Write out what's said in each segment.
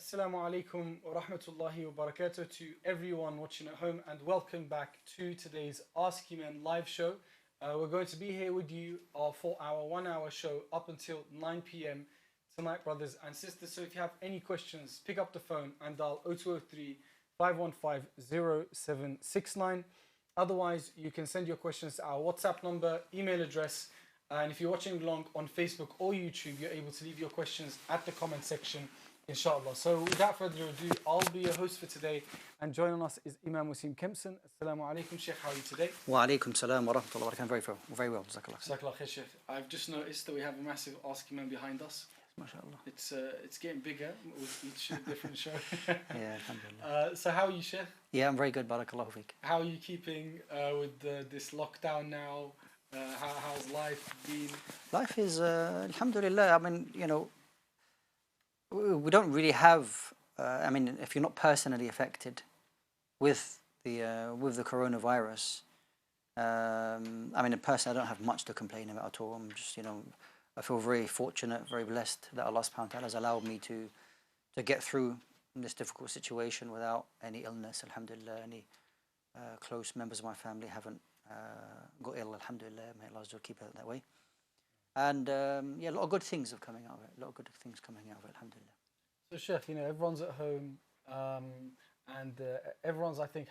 Assalamu alaikum wa rahmatullahi wa barakatuh to everyone watching at home, and welcome back to today's Ask Eman live show. We're going to be here with you for our 1 hour show up until 9 p.m. tonight, brothers and sisters. So if you have any questions, pick up the phone and dial 0203 515 0769. Otherwise, you can send your questions to our WhatsApp number, email address, and if you're watching along on Facebook or YouTube, you're able to leave your questions at the comment section, inshallah. So without further ado, I'll be your host for today, and joining us is Imam Wasim Kempson. Assalamu alaikum, Shaykh. How are you today? Wa alaikum salam wa rahmatullahi wa barakatuh. Very well, Jazakallah. Jazakallah khair, Shaykh. I've just noticed that we have a massive Ask Imam behind us. MashaAllah. It's getting bigger with each different show. Yeah, alhamdulillah. So how are you, Shaykh? Yeah, I'm very good, barakallahu feek. How are you keeping with this lockdown now? How's life been? Life is, alhamdulillah, I mean, we don't really have, if you're not personally affected with the coronavirus, personally, I don't have much to complain about at all. I'm just, I feel very fortunate, very blessed that Allah subhanahu wa ta'ala has allowed me to get through this difficult situation without any illness, alhamdulillah. Any close members of my family haven't got ill, alhamdulillah. May Allah keep it that way. And a lot of good things are coming out of it. Alhamdulillah. So Sheikh, everyone's at home, and everyone's, I think,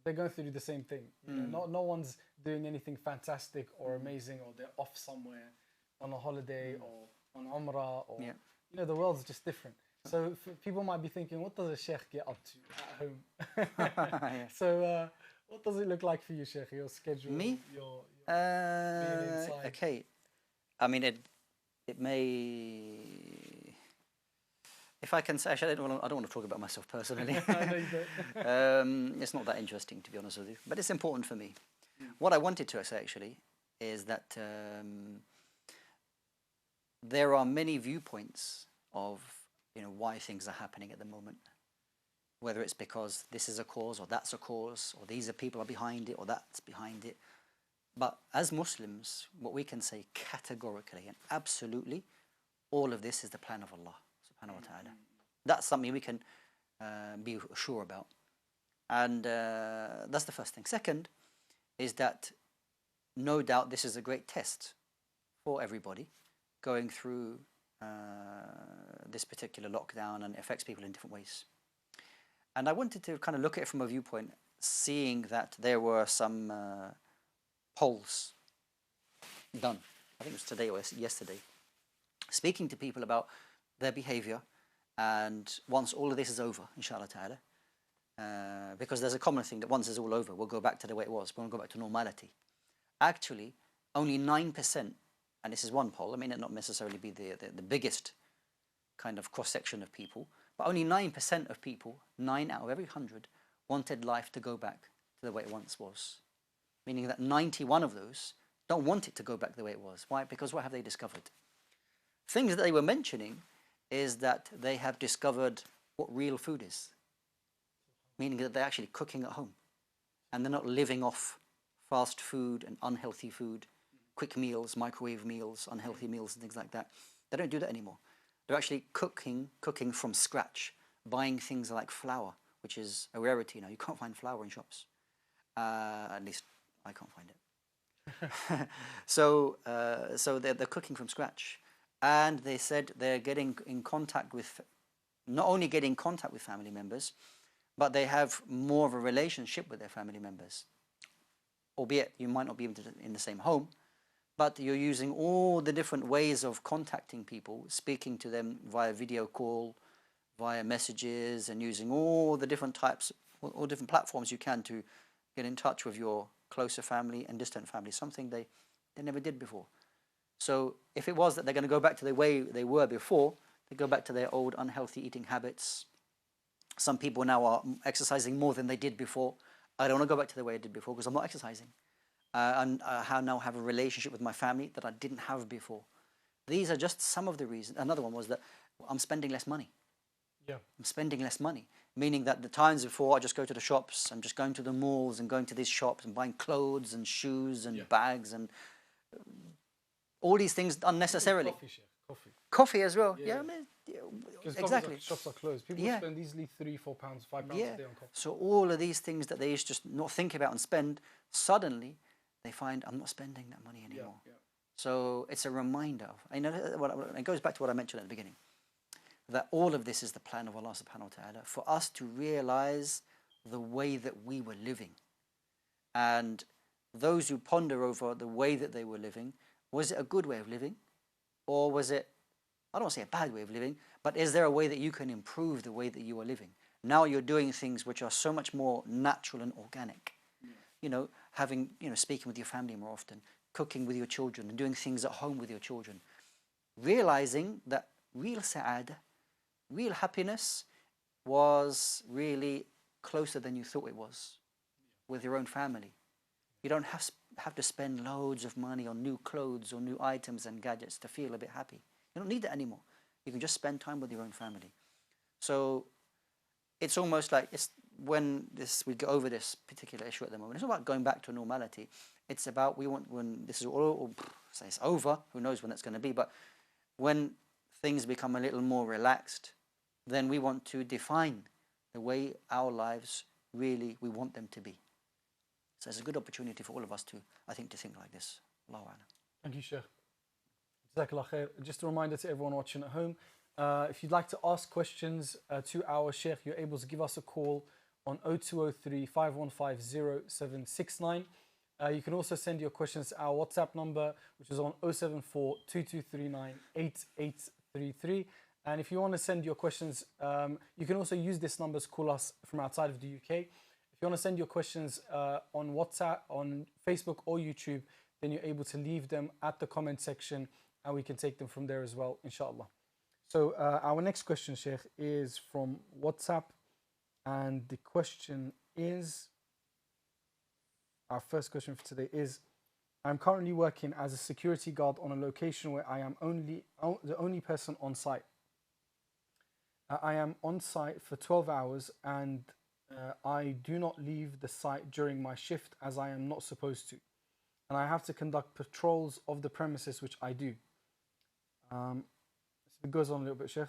they're going through the same thing. No one's doing anything fantastic or amazing, or they're off somewhere on a holiday or on Umrah, or the world's just different. So people might be thinking, what does a Sheikh get up to at home? So what does it look like for you, Sheikh? Your schedule? Me? Your okay. I mean, it may. If I can say, actually, I don't want to talk about myself personally. It's not that interesting, to be honest with you, but it's important for me. What I wanted to say actually is that there are many viewpoints of why things are happening at the moment. Whether it's because this is a cause or that's a cause, or these are people are behind it or that's behind it. But as Muslims, what we can say categorically and absolutely, all of this is the plan of Allah subhanahu wa ta'ala. That's something we can be sure about. And that's the first thing. Second is that no doubt this is a great test for everybody going through this particular lockdown, and it affects people in different ways. And I wanted to kind of look at it from a viewpoint, seeing that there were some polls done, I think it was today or yesterday, speaking to people about their behavior, and once all of this is over, inshallah ta'ala, because there's a common thing that once it's all over, we'll go back to the way it was, we'll go back to normality. Actually, only 9%, and this is one poll, it may not necessarily be the biggest kind of cross-section of people, but only 9% of people, 9 out of every 100, wanted life to go back to the way it once was. Meaning that 91 of those don't want it to go back the way it was. Why? Because what have they discovered? Things that they were mentioning is that they have discovered what real food is. Meaning that they're actually cooking at home. And they're not living off fast food and unhealthy food, quick meals, microwave meals, unhealthy meals and things like that. They don't do that anymore. They're actually cooking from scratch, buying things like flour, which is a rarity now. You can't find flour in shops. At least I can't find it. So they're cooking from scratch. And they said they're getting in contact with, not only getting in contact with family members, but they have more of a relationship with their family members. Albeit you might not be in the same home, but you're using all the different ways of contacting people, speaking to them via video call, via messages, and using all the different types, all different platforms you can to get in touch with your closer family and distant family, something they never did before. So if it was that they're going to go back to the way they were before, they go back to their old unhealthy eating habits. Some people now are exercising more than they did before. I don't want to go back to the way I did before because I'm not exercising. And I now have a relationship with my family that I didn't have before. These are just some of the reasons. Another one was that I'm spending less money. Yeah. I'm spending less money, meaning that the times before I just go to the shops, I'm just going to the malls and going to these shops and buying clothes and shoes and bags and all these things unnecessarily. Coffee. Coffee as well. Yeah. Because exactly. shops are closed. People Yeah. spend easily £3, £4, £5 Yeah. a day on coffee. So all of these things that they used to just not think about and spend, suddenly they find I'm not spending that money Yeah, anymore. yeah. So it's a reminder of, it goes back to what I mentioned at the beginning, that all of this is the plan of Allah subhanahu wa ta'ala for us to realize the way that we were living. And those who ponder over the way that they were living, was it a good way of living? Or was it, I don't want to say a bad way of living, but is there a way that you can improve the way that you are living? Now you're doing things which are so much more natural and organic. Yeah. Speaking with your family more often, cooking with your children, and doing things at home with your children. Realizing that real sa'adah, real happiness was really closer than you thought it was with your own family. You don't have to spend loads of money on new clothes or new items and gadgets to feel a bit happy. You don't need that anymore. You can just spend time with your own family. So it's almost like we go over this particular issue at the moment. It's not about going back to normality. It's about when this is all say it's over. Who knows when that's going to be? But when things become a little more relaxed, then we want to define the way our lives really we want them to be. So it's a good opportunity for all of us to, I think, to think like this. Allahu A'lam. Thank you, Shaykh. Jazakallah khair. Just a reminder to everyone watching at home, if you'd like to ask questions to our Shaykh, you're able to give us a call on 0203 5150 769. You can also send your questions to our WhatsApp number, which is on 074 2239 8833. And if you want to send your questions, you can also use this number to call us from outside of the UK. If you want to send your questions on WhatsApp, on Facebook or YouTube, then you're able to leave them at the comment section and we can take them from there as well, inshallah. So our next question, Shaykh, is from WhatsApp. And the question is, our first question for today is, I'm currently working as a security guard on a location where I am the only person on site. I am on site for 12 hours and I do not leave the site during my shift as I am not supposed to. And I have to conduct patrols of the premises, which I do. It goes on a little bit, Sheikh.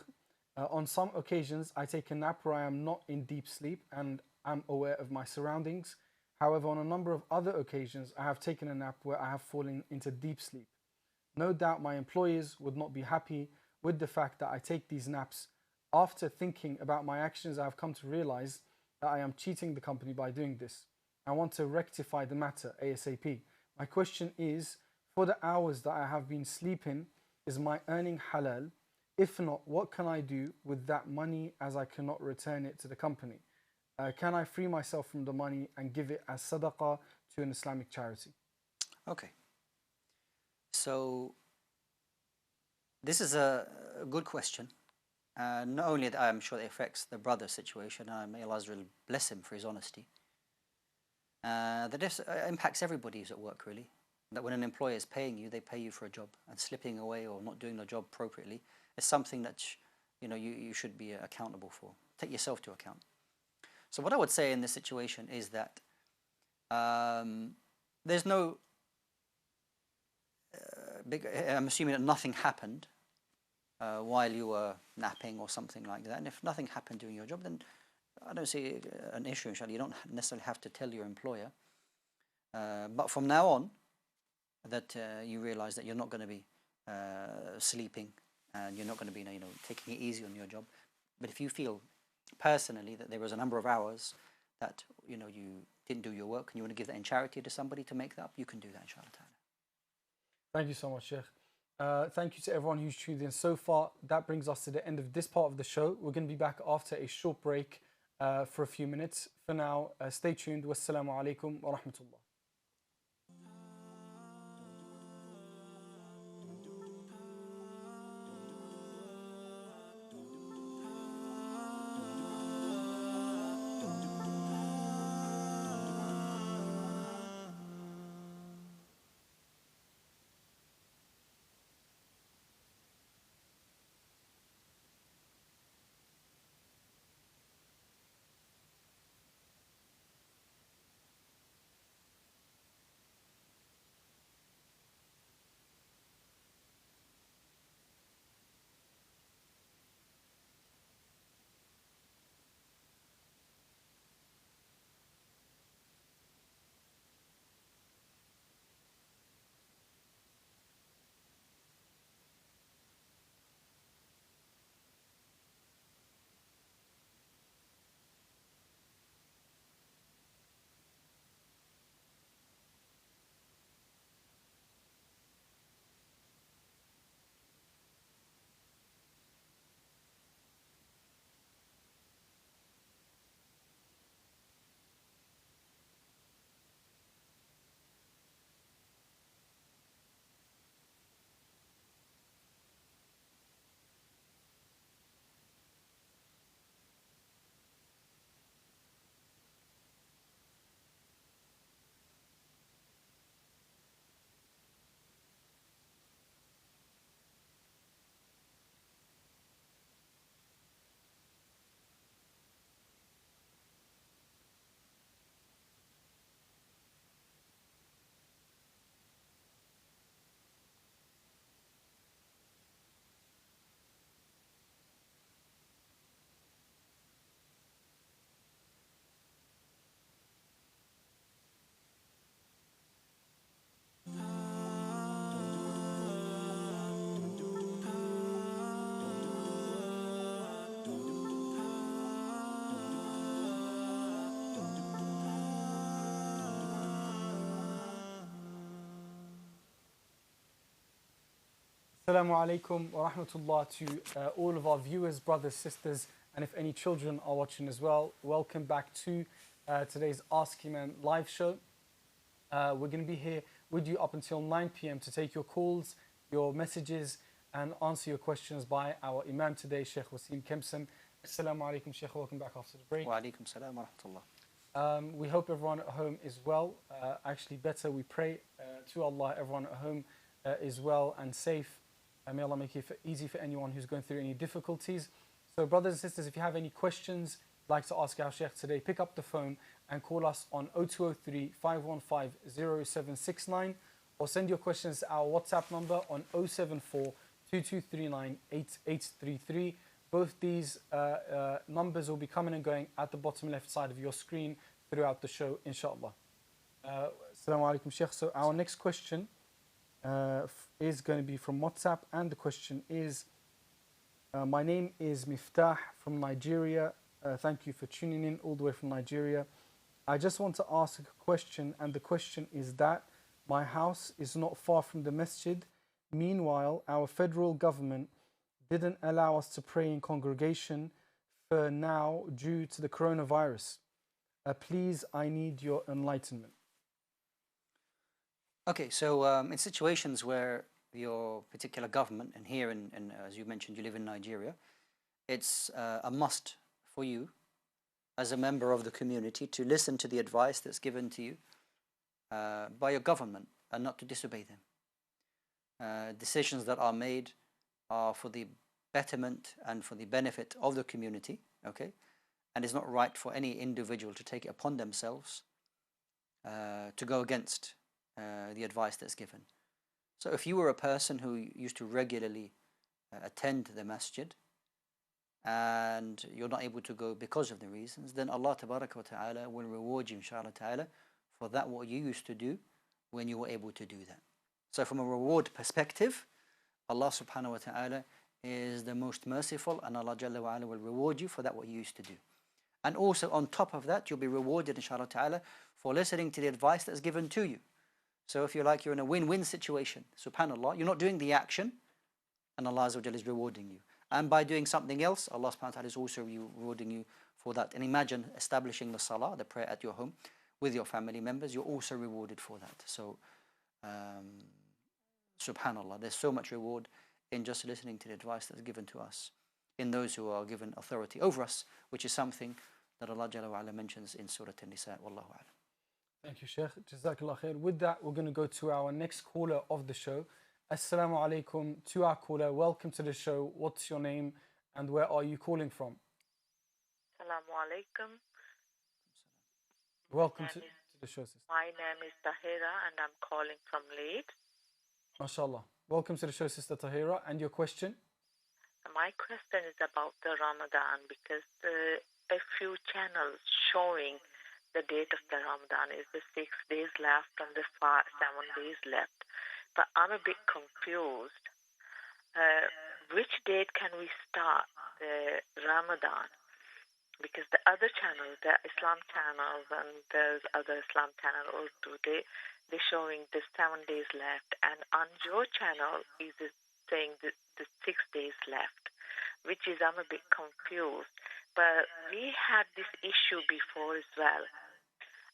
On some occasions, I take a nap where I am not in deep sleep and am aware of my surroundings. However, on a number of other occasions, I have taken a nap where I have fallen into deep sleep. No doubt my employers would not be happy with the fact that I take these naps. After thinking about my actions, I have come to realize that I am cheating the company by doing this. I want to rectify the matter ASAP. My question is, for the hours that I have been sleeping, is my earning halal? If not, what can I do with that money as I cannot return it to the company? Can I free myself from the money and give it as sadaqah to an Islamic charity? Okay. So this is a good question. Not only that, I'm sure it affects the brother's situation. May Allah bless him for his honesty. That impacts everybody who's at work, really. That when an employer is paying you, they pay you for a job, and slipping away or not doing the job appropriately is something that you should be accountable for. Take yourself to account. So what I would say in this situation is that there's no I'm assuming that nothing happened while you were napping or something like that. And if nothing happened doing your job, then I don't see an issue, inshallah. You don't necessarily have to tell your employer. But from now on, that you realize that you're not going to be sleeping and you're not going to be taking it easy on your job. But if you feel personally that there was a number of hours that you didn't do your work and you want to give that in charity to somebody to make that up, you can do that, inshallah ta'ala. Thank you so much, Sheikh. Thank you to everyone who's tuned in so far. That brings us to the end of this part of the show. We're going to be back after a short break for a few minutes. For now, stay tuned. Wassalamu alaikum wa rahmatullah. Assalamu alaikum wa rahmatullah to all of our viewers, brothers, sisters, and if any children are watching as well, welcome back to today's Ask Iman live show. We're going to be here with you up until 9 p.m. to take your calls, your messages, and answer your questions by our Imam today, Shaykh Wasim Kempson. Assalamu alaikum, Shaykh. Welcome back after the break. Wa alaikum salam wa rahmatullah. We hope everyone at home is well. Actually, better, we pray to Allah, everyone at home is well and safe. May Allah make it easy for anyone who's going through any difficulties. So, brothers and sisters, if you have any questions you'd like to ask our Shaykh today, pick up the phone and call us on 0203 515 0769 or send your questions to our WhatsApp number on 074 2239 8833. Both these numbers will be coming and going at the bottom left side of your screen throughout the show, inshallah. Assalamu alaikum, Shaykh. So our next question is going to be from WhatsApp, and the question is, my name is Miftah from Nigeria. Thank you for tuning in all the way from Nigeria. I just want to ask a question, and the question is that my house is not far from the masjid. Meanwhile, our federal government didn't allow us to pray in congregation for now due to the coronavirus. Please, I need your enlightenment. Okay, so in situations where your particular government, and here, as you mentioned, you live in Nigeria, it's a must for you as a member of the community to listen to the advice that's given to you by your government and not to disobey them. Decisions that are made are for the betterment and for the benefit of the community, okay? And it's not right for any individual to take it upon themselves to go against the advice that's given. So if you were a person who used to regularly attend the masjid and you're not able to go because of the reasons, then Allah Tabaraka wa Ta'ala will reward you, inshallah ta'ala, for that what you used to do when you were able to do that. So from a reward perspective, Allah subhanahu wa ta'ala is the most merciful, and Allah Jalla wa ala will reward you for that what you used to do. And also on top of that, you'll be rewarded, inshallah ta'ala, for listening to the advice that's given to you. So if you're in a win-win situation, subhanAllah, you're not doing the action, and Allah Azza wa Jalla is rewarding you. And by doing something else, Allah subhanahu wa ta'ala is also rewarding you for that. And imagine establishing the salah, the prayer at your home, with your family members, you're also rewarded for that. So, subhanAllah, there's so much reward in just listening to the advice that's given to us, in those who are given authority over us, which is something that Allah Jalla wa ala mentions in Surah An-Nisa. Wallahu a'lam. Thank you, Shaykh. Jazakallah khair. With that, we're going to go to our next caller of the show. Assalamu alaikum to our caller. Welcome to the show. What's your name and where are you calling from? Assalamu alaikum. Welcome to the show, sister. My name is Tahira and I'm calling from Leeds. MashaAllah. Welcome to the show, Sister Tahira. And your question? My question is about the Ramadan, because a few channels showing the date of the Ramadan is the 6 days left and the 7 days left. But I'm a bit confused. Which date can we start the Ramadan? Because the other channels, the Islam channels and there's other Islam channels also, they're showing the 7 days left. And on your channel is saying the 6 days left, which is, I'm a bit confused. But we had this issue before as well.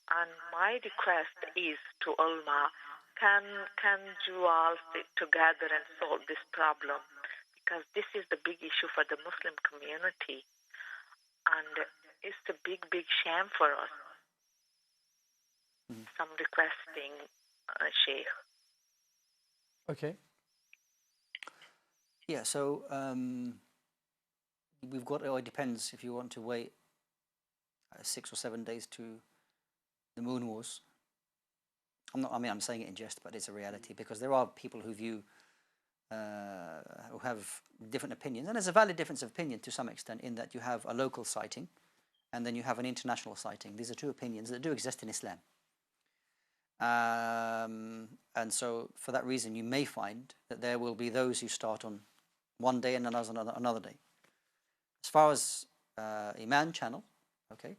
And my request is to ulama, can you all sit together and solve this problem? Because this is the big issue for the Muslim community. And it's a big, big shame for us. Some requesting, Shaykh. Okay. Yeah, so we've got, it depends if you want to wait 6 or 7 days to the moon wars. I'm saying it in jest, but it's a reality, because there are people who view, who have different opinions, and there's a valid difference of opinion to some extent, in that you have a local sighting and then you have an international sighting. These are two opinions that do exist in Islam. And so for that reason, you may find that there will be those who start on one day and another day. As far as Eman Channel, okay,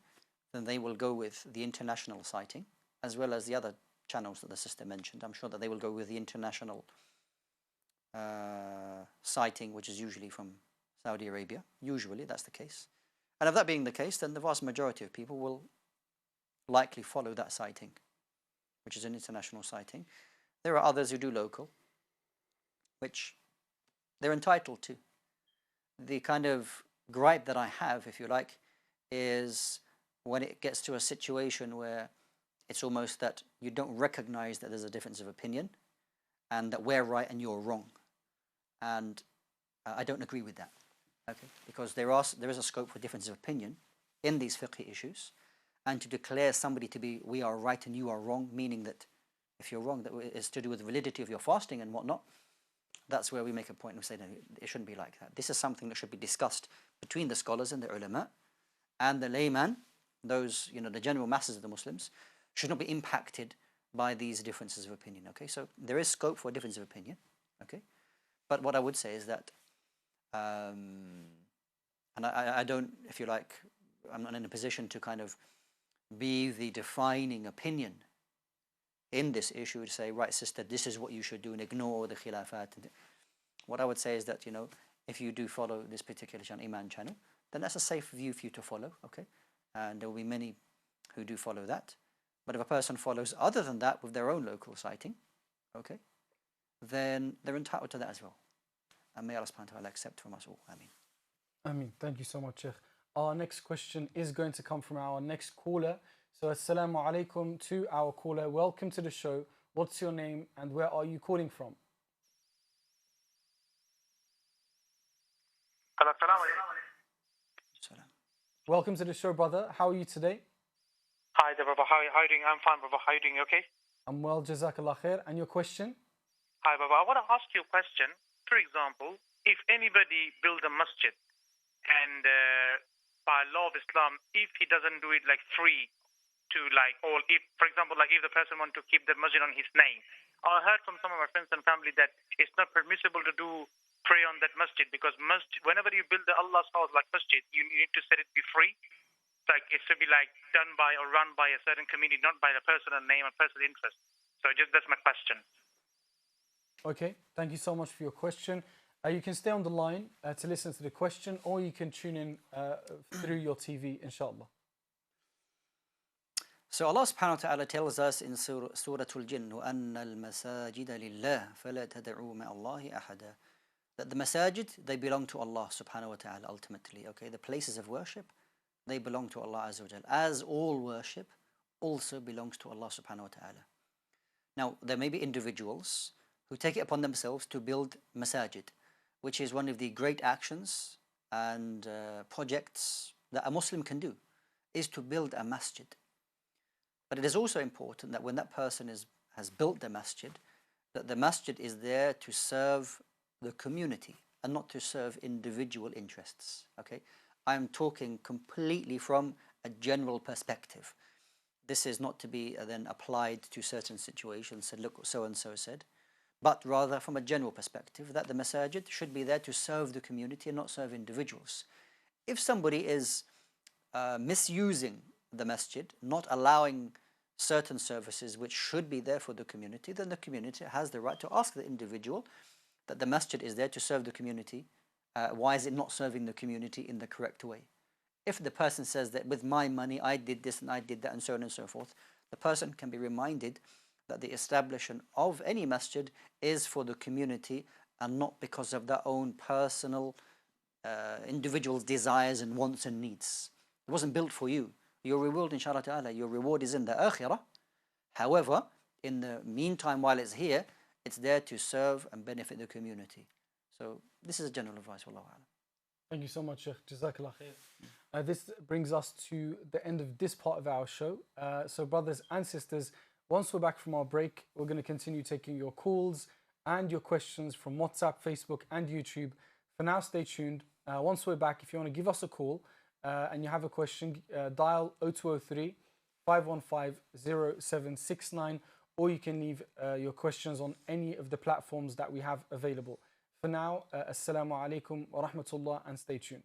then they will go with the international sighting, as well as the other channels that the sister mentioned. I'm sure that they will go with the international sighting, which is usually from Saudi Arabia. Usually that's the case. And if that being the case, then the vast majority of people will likely follow that sighting, which is an international sighting. There are others who do local, which they're entitled to. The kind of gripe that I have, if you like, is when it gets to a situation where it's almost that you don't recognize that there's a difference of opinion and that we're right and you're wrong. And I don't agree with that, okay? Because there is a scope for difference of opinion in these fiqh issues, and to declare somebody to be, we are right and you are wrong, meaning that if you're wrong, that is to do with the validity of your fasting and whatnot, that's where we make a point and say, no, it shouldn't be like that. This is something that should be discussed between the scholars and the ulama, and the layman, those, the general masses of the Muslims, should not be impacted by these differences of opinion, okay? So there is scope for a difference of opinion, okay? But what I would say is that, and I don't, if you like, I'm not in a position to kind of be the defining opinion in this issue to say, right, sister, this is what you should do and ignore the khilafat. What I would say is that, if you do follow this particular channel, Eman Channel, then that's a safe view for you to follow, okay? And there will be many who do follow that. But if a person follows other than that with their own local sighting, okay, then they're entitled to that as well. And may Allah subhanahu wa ta'ala accept from us all. Ameen. Ameen. Thank you so much, Shaykh. Our next question is going to come from our next caller. So, assalamu alaikum to our caller. Welcome to the show. What's your name and where are you calling from? Welcome to the show, brother. How are you today? Hi there, brother. How are you doing? I'm fine, brother. How are you doing? Okay? I'm well, jazakallah khair. And your question? Hi, brother. I want to ask you a question. For example, if anybody builds a masjid and by law of Islam, if he doesn't do it like free to like all, if, for example, like if the person wants to keep the masjid on his name, I heard from some of my friends and family that it's not permissible to do pray on that masjid because masjid, whenever you build the Allah's house like masjid, you need to set it be free. Like it should be like done by or run by a certain community, not by the personal name or personal interest. So just that's my question. Okay, thank you so much for your question. You can stay on the line to listen to the question, or you can tune in through your TV, inshallah. So Allah subhanahu wa ta'ala tells us in Surah Al-Jinn, وَأَنَّ الْمَسَاجِدَ لِلَّهِ فَلَا تَدْعُوا مَعَ اللَّهِ أَحَدًا, that the masajid, they belong to Allah subhanahu wa ta'ala ultimately, okay? The places of worship, they belong to Allah Azza wa Jal, as all worship also belongs to Allah subhanahu wa ta'ala. Now, there may be individuals who take it upon themselves to build masajid, which is one of the great actions and projects that a Muslim can do, is to build a masjid. But it is also important that when that person has built the masjid, that the masjid is there to serve the community and not to serve individual interests, okay? I'm talking completely from a general perspective. This is not to be then applied to certain situations, said, look, so-and-so said, but rather from a general perspective that the masajid should be there to serve the community and not serve individuals. If somebody is misusing the masjid, not allowing certain services which should be there for the community, then the community has the right to ask the individual that the masjid is there to serve the community. Why is it not serving the community in the correct way? If the person says that with my money I did this and I did that and so on and so forth, the person can be reminded that the establishment of any masjid is for the community and not because of their own personal individual desires and wants and needs. It wasn't built for you. Your reward, inshallah ta'ala, your reward is in the akhirah. However, in the meantime, while it's here, it's there to serve and benefit the community. So this is a general advice, wallahu a'lam. Thank you so much, Shaykh. Jazakallah khair. This brings us to the end of this part of our show. So brothers and sisters, once we're back from our break, we're going to continue taking your calls and your questions from WhatsApp, Facebook and YouTube. For now, stay tuned. Once we're back, if you want to give us a call and you have a question, dial 0203 515 0769, or you can leave your questions on any of the platforms that we have available. For now, assalamu alaikum wa rahmatullah, and stay tuned.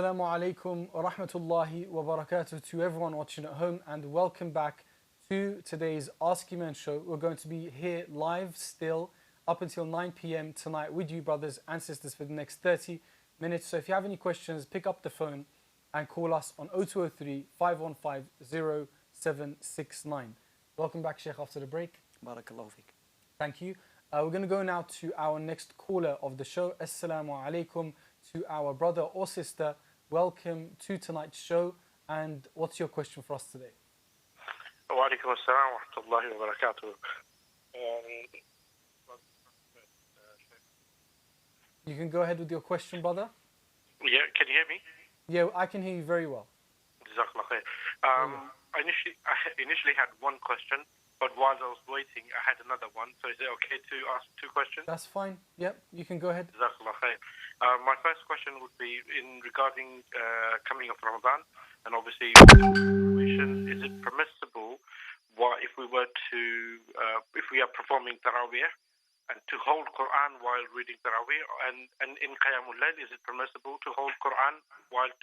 Assalamu alaikum wa rahmatullahi wa barakatuh to everyone watching at home, and welcome back to today's Ask Eman show. We're going to be here live still up until 9 p.m. tonight with you, brothers and sisters, for the next 30 minutes. So if you have any questions, pick up the phone and call us on 0203 515 0769. Welcome back, Shaykh, after the break. Barakallahu feek. Thank you. We're going to go now to our next caller of the show. Assalamu alaikum to our brother or sister. Welcome to tonight's show. And what's your question for us today? Wa alaikum assalam wa rahmatullahi wa barakatuh. You can go ahead with your question, brother. Yeah, can you hear me? Yeah, I can hear you very well. Jazakallah khair. I initially had one question, but while I was waiting, I had another one. So is it okay to ask two questions? That's fine. Yep, you can go ahead. Jazakallah khair. My first question would be regarding coming of Ramadan, and obviously, is it permissible, if we were to, if we are performing Taraweeh, and to hold Quran while reading Taraweeh, and in Qiyamul Layl, is it permissible to hold Quran while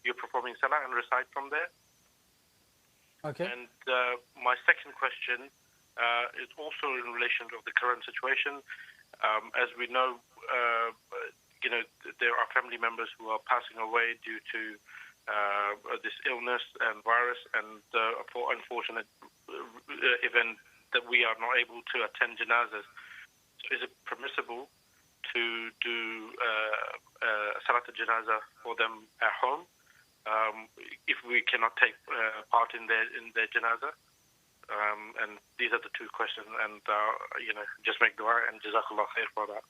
you're performing Salah and recite from there? Okay. And my second question is also in relation to the current situation. As we know, there are family members who are passing away due to this illness and virus, and for unfortunate event that we are not able to attend janazas. So is it permissible to do Salat al-Janazah for them at home if we cannot take part in their janazah? And these are the two questions, and just make dua and jazakallah khair for that.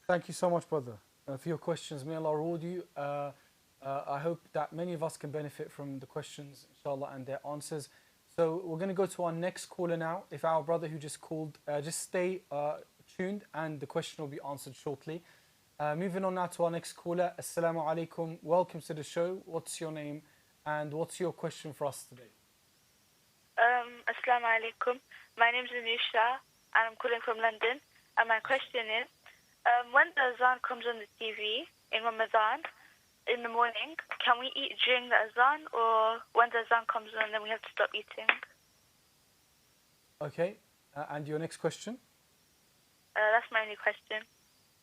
Thank you so much, brother, for your questions. May Allah reward you. I hope that many of us can benefit from the questions, inshallah, and their answers. So we're going to go to our next caller now. If our brother who just called, just stay tuned and the question will be answered shortly. Moving on now to our next caller. Assalamu alaikum. Welcome to the show. What's your name and what's your question for us today? Assalamu alaikum. My name is Anusha and I'm calling from London. And my question is, when the azan comes on the TV in Ramadan, in the morning, can we eat during the azan, or when the azan comes on then we have to stop eating? Okay, and your next question? That's my only question.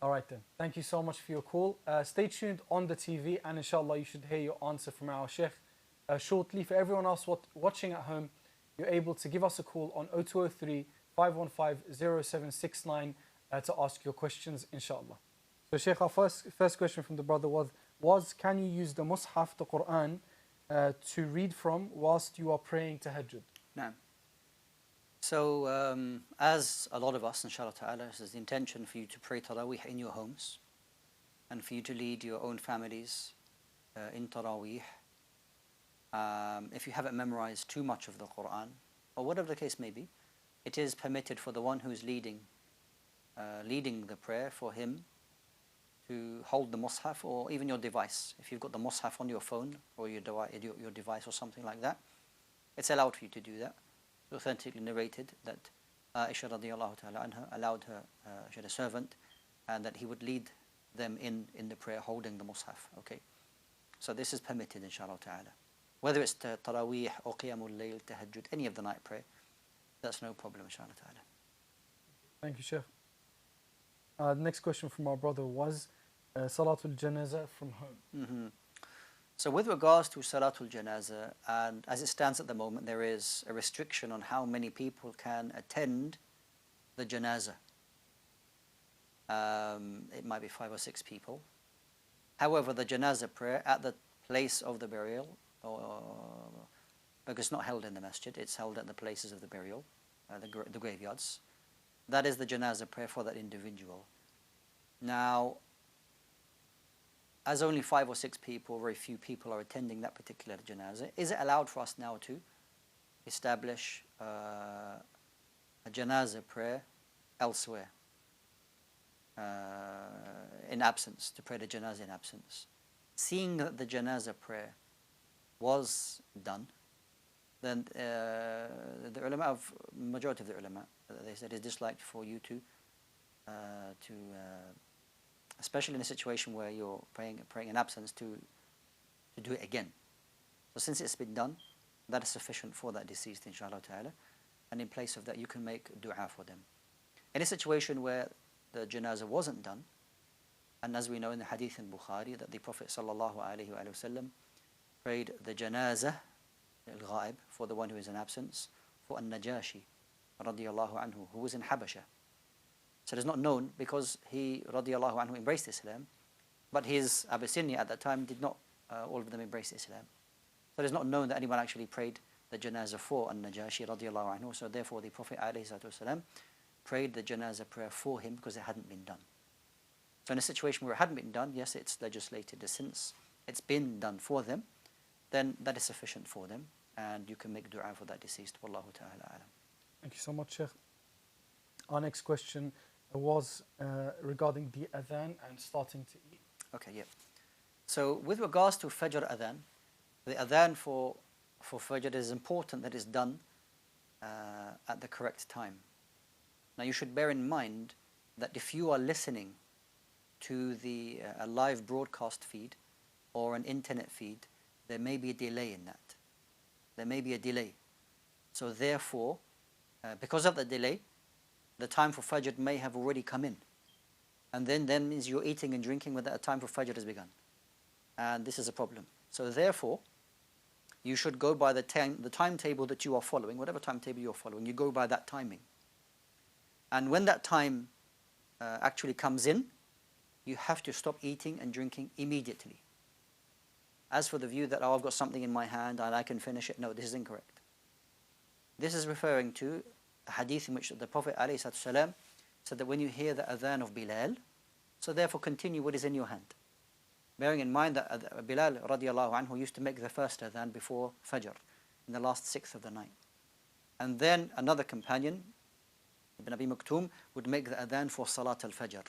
All right then, thank you so much for your call. Stay tuned on the TV and inshallah you should hear your answer from our Shaykh shortly. For everyone else watching at home, you're able to give us a call on 0203 515 0769 to ask your questions, inshallah. So Shaykh, our first question from the brother was can you use the Mus'haf, the Quran, to read from whilst you are praying tahajjud? No. So, as a lot of us, inshallah ta'ala, this is the intention for you to pray Taraweeh in your homes and for you to lead your own families in Taraweeh. If you haven't memorized too much of the Quran, or whatever the case may be, it is permitted for the one who's leading the prayer for him to hold the Mus'haf or even your device. If you've got the Mus'haf on your phone or your device or something like that, it's allowed for you to do that. It's authentically narrated that Aisha radiallahu ta'ala anha allowed her, she had a servant, and that he would lead them in the prayer holding the Mus'haf. Okay, so this is permitted, inshallah ta'ala. Whether it's Taraweeh or Qiyamul Layl, Tahajjud, any of the night prayer, that's no problem, inshallah ta'ala. Thank you, Shaykh. The next question from our brother was Salatul Janazah from home. Mm-hmm. So with regards to Salatul Janazah, and as it stands at the moment, there is a restriction on how many people can attend the Janazah. It might be 5 or 6 people. However, the Janazah prayer at the place of the burial, because it's not held in the masjid, it's held at the places of the burial, the graveyards. That is the Janazah prayer for that individual. Now, as only 5 or 6 people, very few people are attending that particular Janazah, is it allowed for us now to establish a Janazah prayer elsewhere, in absence, to pray the Janazah in absence? Seeing that the Janazah prayer was done, then the ulama, majority of the ulama, they said it's disliked for you to especially in a situation where you're praying in absence, to do it again. So since it's been done, that is sufficient for that deceased, inshallah ta'ala. And in place of that, you can make dua for them. In a situation where the janazah wasn't done, and as we know in the hadith in Bukhari, that the Prophet sallallahu alaihi wasallam prayed the janazah, al-ghaib, for the one who is in absence, for an-Najashi, radiyallahu anhu, who was in Habasha. So it is not known because he, radiyallahu anhu, embraced Islam, but his Abyssinia at that time did not all of them embrace Islam. So it is not known that anyone actually prayed the janazah for an-Najashi, radiyallahu anhu. So therefore the Prophet ﷺ prayed the janazah prayer for him because it hadn't been done. So in a situation where it hadn't been done, yes, it's legislated. Since it's been done for them, then that is sufficient for them, and you can make dua for that deceased. Wallahu ta'ala alam. Thank you so much, Shaykh. Our next question was regarding the adhan and starting to eat. Okay, yeah. So with regards to Fajr adhan, the adhan for Fajr, it is important that it's done at the correct time. Now you should bear in mind that if you are listening to a live broadcast feed or an internet feed, there may be a delay in that. There may be a delay. So therefore, because of the delay, the time for Fajr may have already come in. And then that means you're eating and drinking when the time for Fajr has begun. And this is a problem. So therefore, you should go by the timetable that you are following, whatever timetable you're following, you go by that timing. And when that time actually comes in, you have to stop eating and drinking immediately. As for the view that, oh, I've got something in my hand and I can finish it, no, this is incorrect. This is referring to a hadith in which the Prophet ﷺ said that when you hear the adhan of Bilal, so therefore continue what is in your hand. Bearing in mind that Bilal radiallahu anhu used to make the first adhan before Fajr, in the last sixth of the night. And then another companion, Ibn Abi Maktoum, would make the adhan for Salat al-Fajr.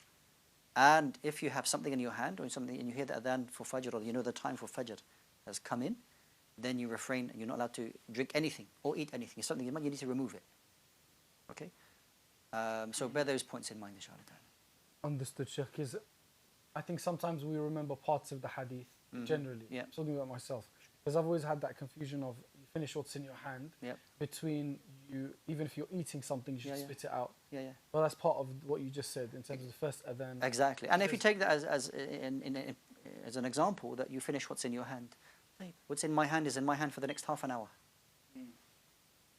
And if you have something in your hand or something and you hear the adhan for Fajr, or you know the time for Fajr has come in, then you refrain, you're not allowed to drink anything or eat anything. It's something you need to remove it. Okay? So bear those points in mind, inshallah. Understood, Shaykh. Because I think sometimes we remember parts of the hadith generally. Yeah. I'm talking about myself. Because I've always had that confusion of you finish what's in your hand between you, even if you're eating something, you should spit it out. Yeah. Well, that's part of what you just said in terms of the first adhan. Exactly. And if you take that as an example, that you finish what's in your hand, what's in my hand is in my hand for the next half an hour.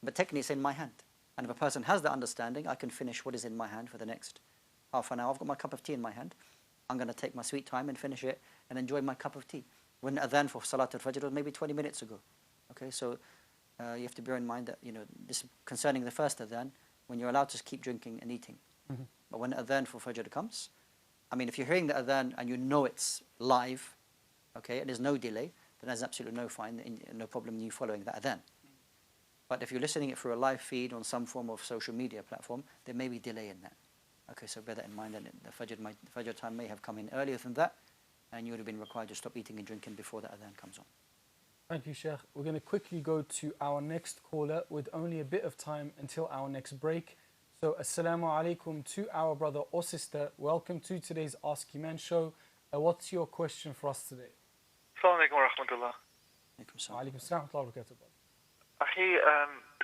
But technically it's in my hand. And if a person has that understanding, I can finish what is in my hand for the next half an hour. I've got my cup of tea in my hand. I'm going to take my sweet time and finish it and enjoy my cup of tea. When the adhan for Salat al-Fajr was maybe 20 minutes ago. Okay, so you have to bear in mind that, this concerning the first adhan, when you're allowed to keep drinking and eating. But when the adhan for Fajr comes, I mean, if you're hearing the adhan and you know it's live, okay, and there's no delay, then there's absolutely no problem in you following that adhan. But if you're listening it through a live feed on some form of social media platform, there may be delay in that. Okay, so bear that in mind, and the Fajr time may have come in earlier than that, and you would have been required to stop eating and drinking before the adhan comes on. Thank you, Shaykh. We're going to quickly go to our next caller with only a bit of time until our next break. So, assalamu alaikum to our brother or sister. Welcome to today's Ask Eman show. What's your question for us today? Assalamu alaikum wa rahmatullah. Wa alaikum assalam wa rahmatullahi wa barakatuh. Akhi,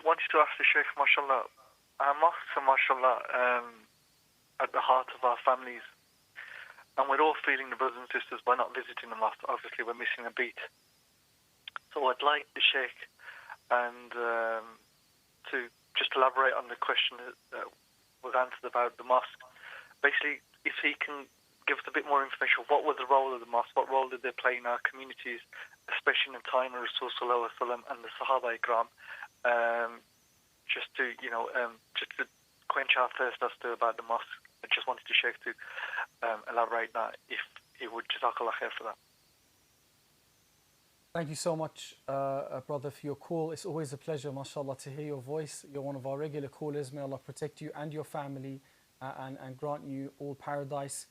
wanted to ask the Shaykh, mashallah, our mosques are, mashallah, at the heart of our families. And we're all feeling the brothers and sisters by not visiting the mosque. Obviously, we're missing a beat. So I'd like the Shaykh and to just elaborate on the question that was answered about the mosque. Basically, if he can give us a bit more information, what was the role of the mosque? What role did they play in our communities, especially in the time of Rasul sallallahu alaihi wasallam and the Sahaba ikram, just to quench our thirst as to about the mosque. I just wanted to Shaykh to elaborate that, if he would. Jazakallah khair for that. Thank you so much, brother, for your call. It's always a pleasure, mashallah, to hear your voice. You're one of our regular callers. May Allah protect you and your family and grant you all paradise.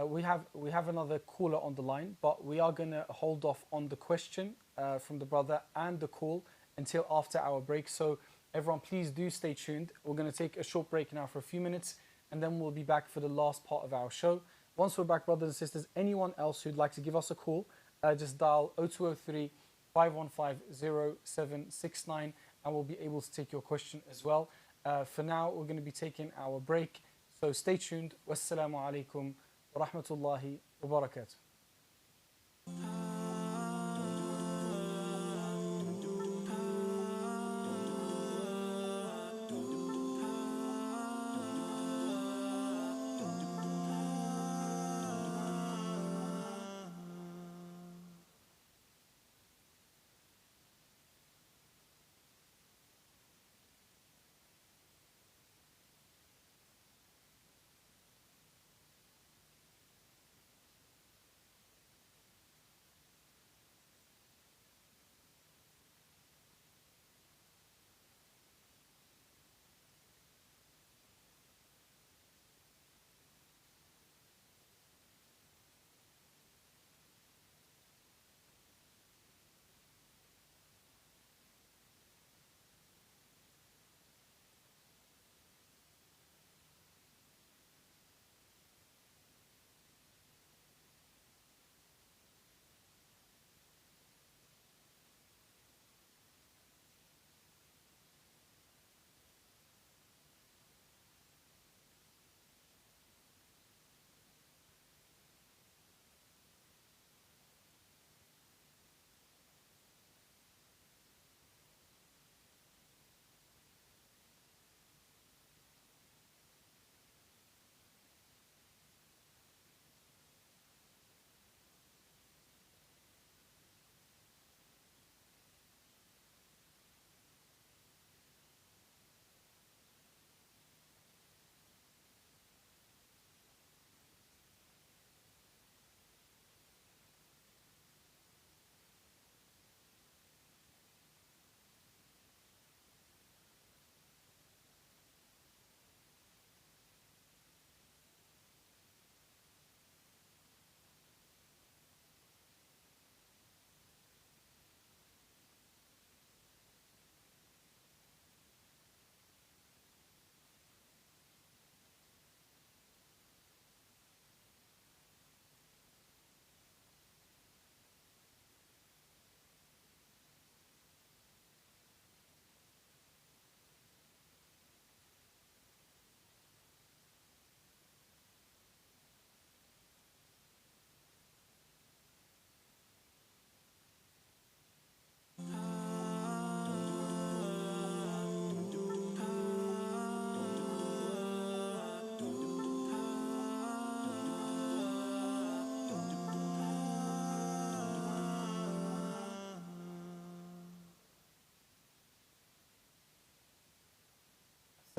We have another caller on the line, but we are going to hold off on the question from the brother and the call until after our break. So everyone, please do stay tuned. We're going to take a short break now for a few minutes, and then we'll be back for the last part of our show. Once we're back, brothers and sisters, anyone else who'd like to give us a call, just dial 0203 515 0769 and we'll be able to take your question as well. For now, we're going to be taking our break. So stay tuned. Wassalamu alaikum wa rahmatullahi wa barakatuh.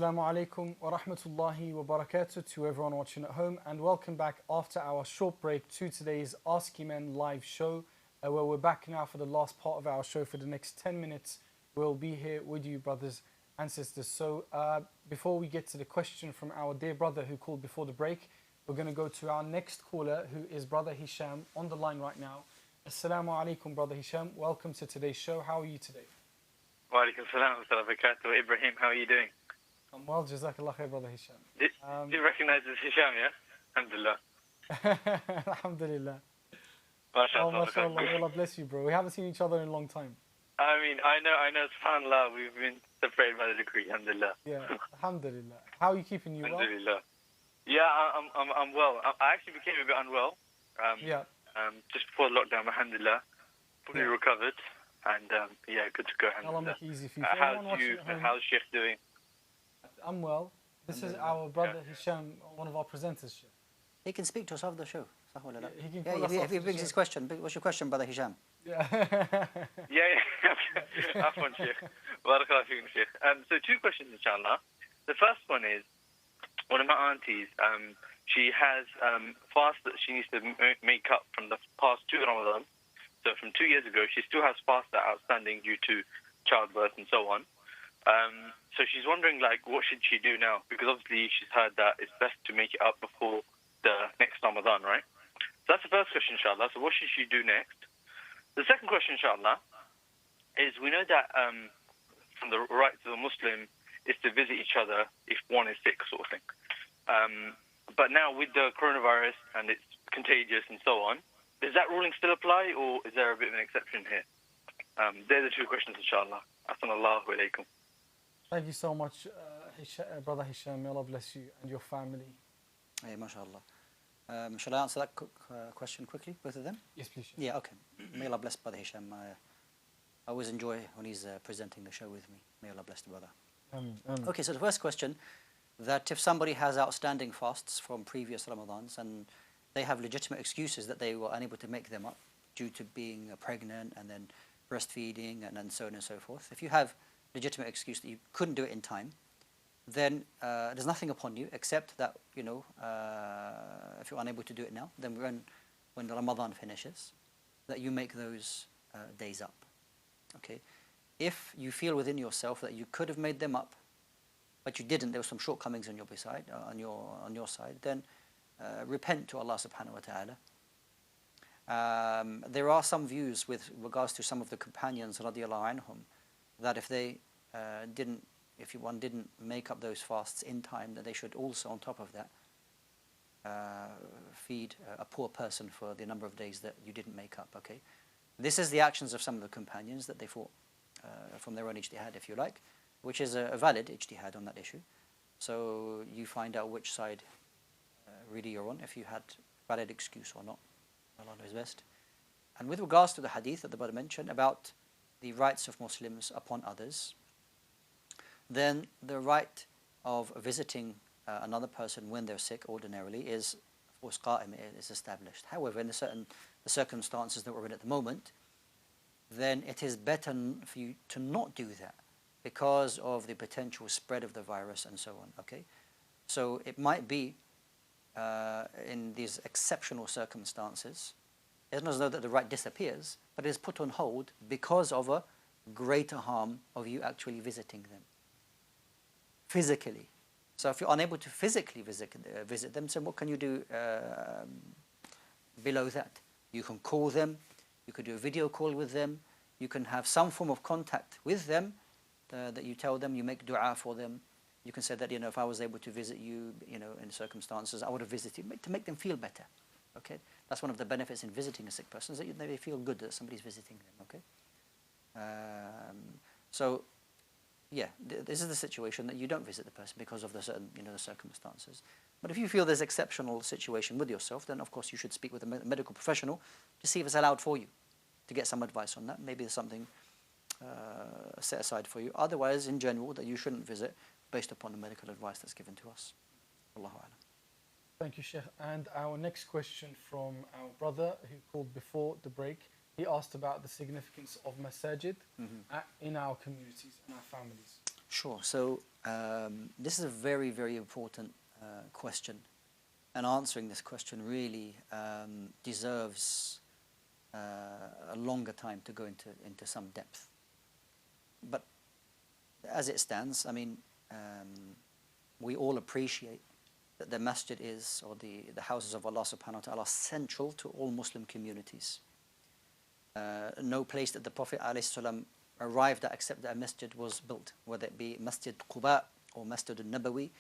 Assalamu alaikum wa rahmatullahi wa barakatuh to everyone watching at home, and welcome back after our short break to today's Ask Eman live show, where we're back now for the last part of our show. For the next 10 minutes, we'll be here with you, brothers and sisters. So before we get to the question from our dear brother who called before the break, we're going to go to our next caller, who is Brother Hisham, on the line right now. Assalamu alaikum, Brother Hisham. Welcome to today's show. How are you today? Wa alaikum salam wa barakatuh. Ibrahim, how are you doing? I'm well, Jazakallah khair, Brother Hisham. Do you recognize this Hisham, yeah? Alhamdulillah. Alhamdulillah. MashaAllah. Oh, mashallah. Allah bless you, bro. We haven't seen each other in a long time. I mean, I know, subhanAllah, we've been separated by the decree, alhamdulillah. Yeah, alhamdulillah. How are you keeping? You well? Alhamdulillah. Yeah, I'm well. I actually became a bit unwell. Just before lockdown, alhamdulillah. Fully recovered. And, yeah, good to go, alhamdulillah. Allah make it easy for you. How's Shaykh doing? I'm well. This is our brother Hisham, one of our presenters. He can speak to us after the show. He can if he brings his question. What's your question, Brother Hisham? Yeah. Afwan, Shaykh. Barakallahu feekum, Shaykh. So 2 questions, inshallah. The first one is, one of my aunties, she has fast that she needs to make up from the past 2 Ramadan. So from 2 years ago, she still has fast outstanding due to childbirth and so on. So she's wondering, like, what should she do now? Because obviously she's heard that it's best to make it up before the next Ramadan, right? So that's the first question, inshallah. So what should she do next? The second question, inshallah, is we know that from the rights of a Muslim is to visit each other if one is sick, sort of thing. But now with the coronavirus and it's contagious and so on, does that ruling still apply, or is there a bit of an exception here? They're the two questions, inshallah. Assalamu alaikum. Thank you so much, Brother Hisham. May Allah bless you and your family. Hey, mashallah. Shall I answer that question quickly, both of them? Yes, please. Yeah, okay. May Allah bless Brother Hisham. I always enjoy when he's presenting the show with me. May Allah bless the brother. Okay, so the first question, that if somebody has outstanding fasts from previous Ramadans and they have legitimate excuses that they were unable to make them up due to being pregnant and then breastfeeding and then so on and so forth. If you have legitimate excuse that you couldn't do it in time, then there's nothing upon you except that, you know, if you're unable to do it now, then when the Ramadan finishes, that you make those days up. Okay? If you feel within yourself that you could have made them up, but you didn't, there were some shortcomings on your side, then repent to Allah subhanahu wa ta'ala. There are some views with regards to some of the companions radiallahu anhum that if one didn't make up those fasts in time, that they should also on top of that feed a poor person for the number of days that you didn't make up. Okay, this is the actions of some of the companions that they thought from their own ijtihad, if you like, which is a valid ijtihad on that issue. So you find out which side really you're on, if you had valid excuse or not. Allah knows best. And with regards to the hadith that the brother mentioned about the rights of Muslims upon others, then the right of visiting another person when they're sick ordinarily is, of course, qa'im, is established. However, in the circumstances that we're in at the moment, then it is better for you to not do that because of the potential spread of the virus and so on. Okay, so it might be in these exceptional circumstances, it's not as though that the right disappears, but it is put on hold because of a greater harm of you actually visiting them physically. So if you're unable to physically visit them, so what can you do below that? You can call them, you could do a video call with them, you can have some form of contact with them, that you tell them, you make dua for them. You can say that, if I was able to visit you, in circumstances, I would have visited, to make them feel better. Okay, that's one of the benefits in visiting a sick person, is that they feel good that somebody's visiting them. Okay, so yeah, this is the situation that you don't visit the person because of the certain, the circumstances. But if you feel there's exceptional situation with yourself, then of course you should speak with a medical professional to see if it's allowed for you, to get some advice on that. Maybe there's something set aside for you. Otherwise, in general, that you shouldn't visit based upon the medical advice that's given to us. Allahu A'lam. Thank you, Shaykh. And our next question from our brother who called before the break, he asked about the significance of masajid in our communities and our families. Sure. So this is a very, very important question. And answering this question really deserves a longer time to go into some depth. But as it stands, I mean, we all appreciate that the masjid is, or the houses of Allah subhanahu wa ta'ala, are central to all Muslim communities. No place that the Prophet ﷺ arrived at except that a masjid was built, whether it be Masjid Quba or Masjid al-Nabawi.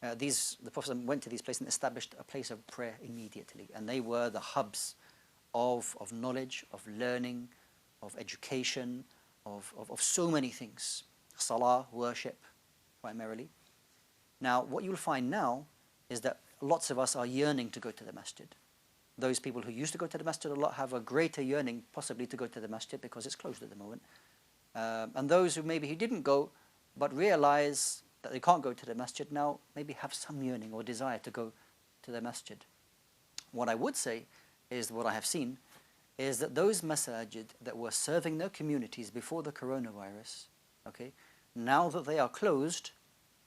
The Prophet went to these places and established a place of prayer immediately, and they were the hubs of knowledge, of learning, of education, of so many things. Salah, worship, primarily. Now, what you'll find now is that lots of us are yearning to go to the masjid. Those people who used to go to the masjid a lot have a greater yearning possibly to go to the masjid because it's closed at the moment. And those who didn't go but realize that they can't go to the masjid now maybe have some yearning or desire to go to the masjid. What I would say is, what I have seen, is that those masajid that were serving their communities before the coronavirus, okay, now that they are closed,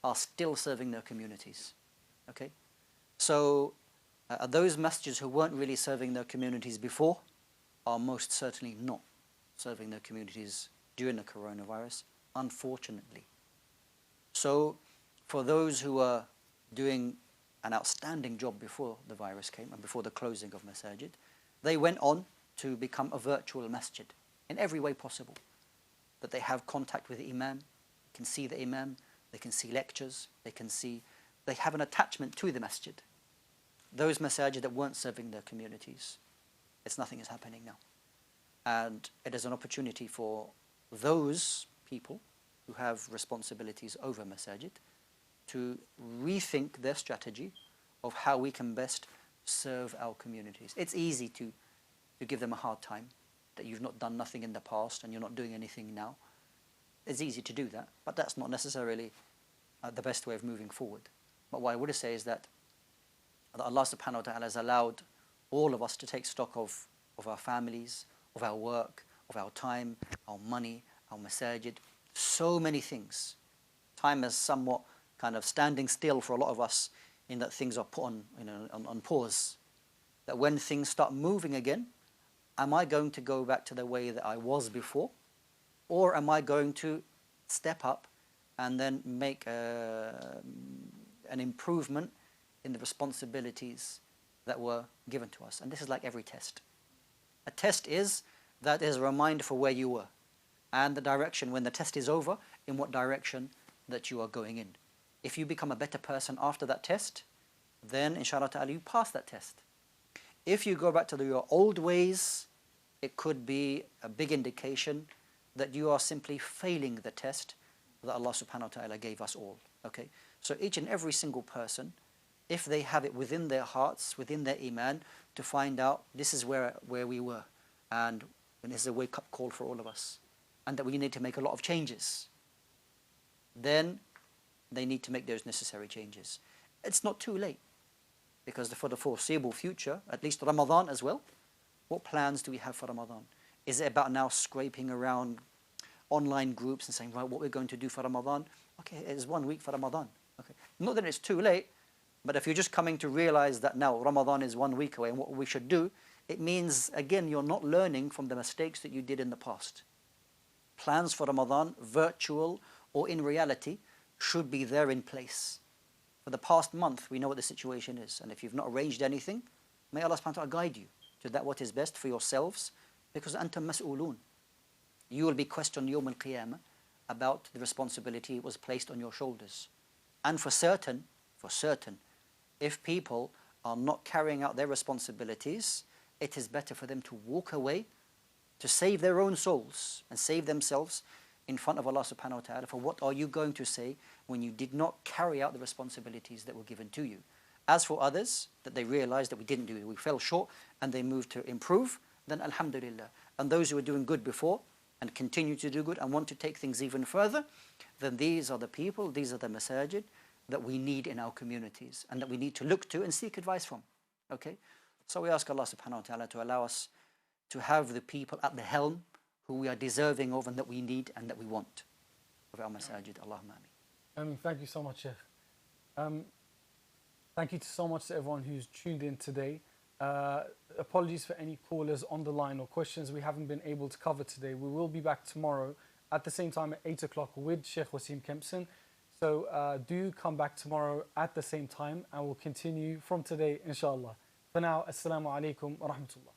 are still serving their communities. Okay, so those masjids who weren't really serving their communities before are most certainly not serving their communities during the coronavirus, unfortunately. So for those who were doing an outstanding job before the virus came and before the closing of masajid, they went on to become a virtual masjid in every way possible. That they have contact with the imam, can see the imam, they can see lectures, they have an attachment to the masjid. those masajid that weren't serving their communities, nothing is happening now. And it is an opportunity for those people who have responsibilities over masajid to rethink their strategy of how we can best serve our communities. It's easy to give them a hard time that you've not done nothing in the past and you're not doing anything now. It's easy to do that, but that's not necessarily the best way of moving forward. But what I would say is that Allah subhanahu wa ta'ala has allowed all of us to take stock of our families, of our work, of our time, our money, our masajid, so many things. Time is somewhat kind of standing still for a lot of us in that things are put on pause. That when things start moving again, am I going to go back to the way that I was before? Or am I going to step up and then make an improvement in the responsibilities that were given to us? And this is like every test. A test is a reminder for where you were and the direction when the test is over, in what direction that you are going in. If you become a better person after that test, then inshallah ta'ala you pass that test. If you go back to your old ways, it could be a big indication that you are simply failing the test that Allah subhanahu wa ta'ala gave us all. Okay? So each and every single person, if they have it within their hearts, within their iman, to find out this is where we were, and this is a wake-up call for all of us, and that we need to make a lot of changes, then they need to make those necessary changes. It's not too late, because for the foreseeable future, at least Ramadan as well, what plans do we have for Ramadan? Is it about now scraping around online groups and saying, right, what we're going to do for Ramadan? Okay, it's 1 week for Ramadan. Okay, not that it's too late, but if you're just coming to realize that now Ramadan is 1 week away and what we should do, it means, again, you're not learning from the mistakes that you did in the past. Plans for Ramadan, virtual or in reality, should be there in place. For the past month, we know what the situation is. And if you've not arranged anything, may Allah subhanahu wa ta'ala guide you to that what is best for yourselves, because antum mas'ulun. You will be questioned yawm al-qiyamah about the responsibility that was placed on your shoulders. And for certain, if people are not carrying out their responsibilities, it is better for them to walk away to save their own souls and save themselves in front of Allah subhanahu wa ta'ala. For what are you going to say when you did not carry out the responsibilities that were given to you? As for others, that they realized that we didn't do it, we fell short, and they moved to improve, then alhamdulillah. And those who were doing good before and continue to do good and want to take things even further, then these are the people, these are the masajid that we need in our communities and that we need to look to and seek advice from. Okay? So we ask Allah subhanahu wa ta'ala to allow us to have the people at the helm who we are deserving of and that we need and that we want of our masajid. Allahumma ameen. Thank you so much, Shaykh. Thank you so much to everyone who's tuned in today. Apologies for any callers on the line or questions we haven't been able to cover today. We will be back tomorrow at the same time at 8 o'clock with Shaykh Wasim Kempson. So do come back tomorrow at the same time and we'll continue from today, inshallah. For now, assalamu alaikum wa rahmatullah.